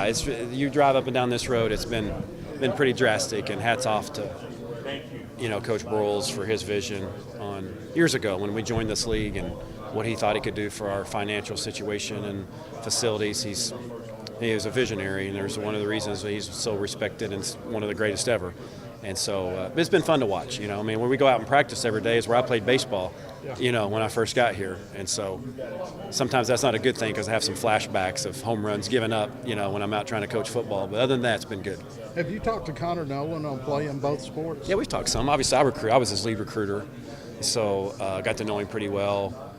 You drive up and down this road, it's been pretty drastic, and hats off to Coach Broyles for his vision on years ago when we joined this league and what he thought he could do for our financial situation and facilities. He was a visionary, and there's one of the reasons he's so respected and one of the greatest ever. And so it's been fun to watch. When we go out and practice every day is where I played baseball, when I first got here. And so sometimes that's not a good thing because I have some flashbacks of home runs given up, when I'm out trying to coach football. But other than that, it's been good. Have you talked to Connor Nolan on playing both sports? Yeah, we've talked some. Obviously, I was his lead recruiter, so I got to know him pretty well.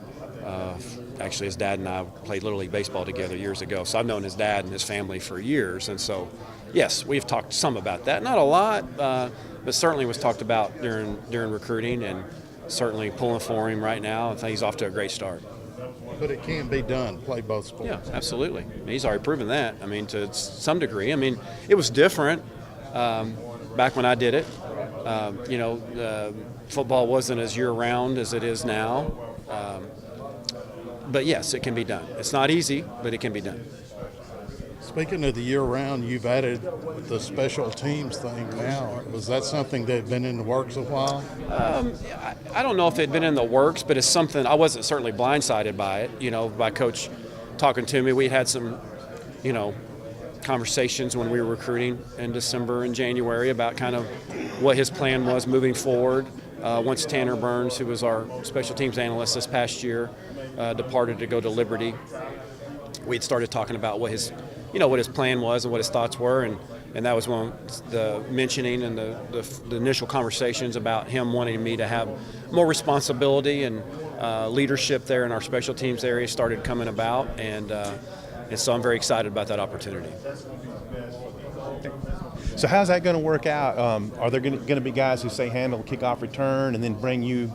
Actually, his dad and I played Little League baseball together years ago, so I've known his dad and his family for years. And so, yes, we've talked some about that. Not a lot, but certainly was talked about during recruiting, and certainly pulling for him right now. I think he's off to a great start. But it can be done, play both sports. Yeah, absolutely. He's already proven that, to some degree. It was different back when I did it. Football wasn't as year-round as it is now. But yes, it can be done. It's not easy, but it can be done. Speaking of the year-round, you've added the special teams thing now. Was that something that had been in the works a while? I don't know if it had been in the works, but it's something I wasn't certainly blindsided by it. By Coach talking to me. We had some, conversations when we were recruiting in December and January about kind of what his plan was moving forward. Once Tanner Burns, who was our special teams analyst this past year, departed to go to Liberty, we'd started talking about what his plan was and what his thoughts were, and that was one the mentioning and the initial conversations about him wanting me to have more responsibility and leadership there in our special teams area started coming about, and so I'm very excited about that opportunity. So how's that going to work out? Are there going to be guys who say handle kickoff return and then bring you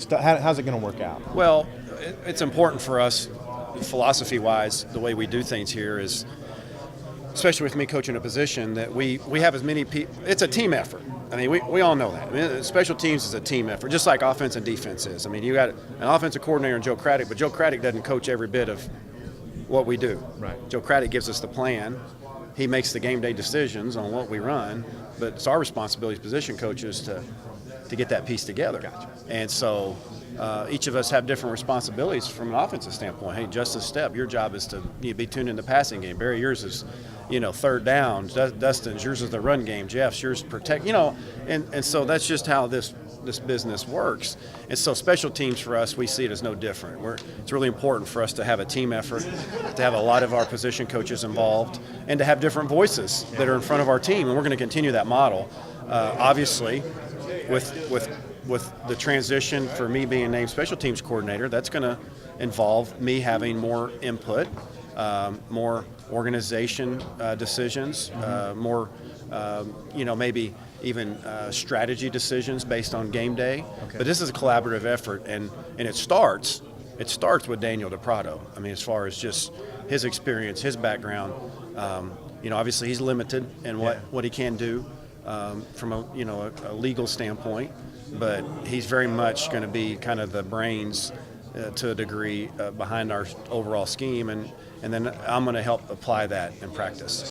how's it going to work out? Well, it's important for us, philosophy-wise, the way we do things here is, especially with me coaching a position, that we have as many people. It's a team effort. We all know that. Special teams is a team effort, just like offense and defense is. You got an offensive coordinator in Joe Craddock, but Joe Craddock doesn't coach every bit of what we do. Right. Joe Craddock gives us the plan. He makes the game day decisions on what we run, but it's our responsibility as position coaches to get that piece together. Gotcha. And so each of us have different responsibilities from an offensive standpoint. Hey, Justice Stepp, your job is to be tuned in the passing game. Barry, yours is third down. Dustin's, yours is the run game. Jeff's, yours protect. And so that's just how this business works. And so special teams for us, we see it as no different. It's really important for us to have a team effort, to have a lot of our position coaches involved, and to have different voices that are in front of our team. And we're going to continue that model. Obviously, with the transition for me being named special teams coordinator, that's going to involve me having more input, more organization decisions, more maybe even strategy decisions based on game day. Okay. But this is a collaborative effort, and it starts with Daniel DePrado. As far as just his experience, his background, obviously he's limited in what he can do from a legal standpoint, but he's very much going to be kind of the brains to a degree behind our overall scheme, and then I'm going to help apply that in practice.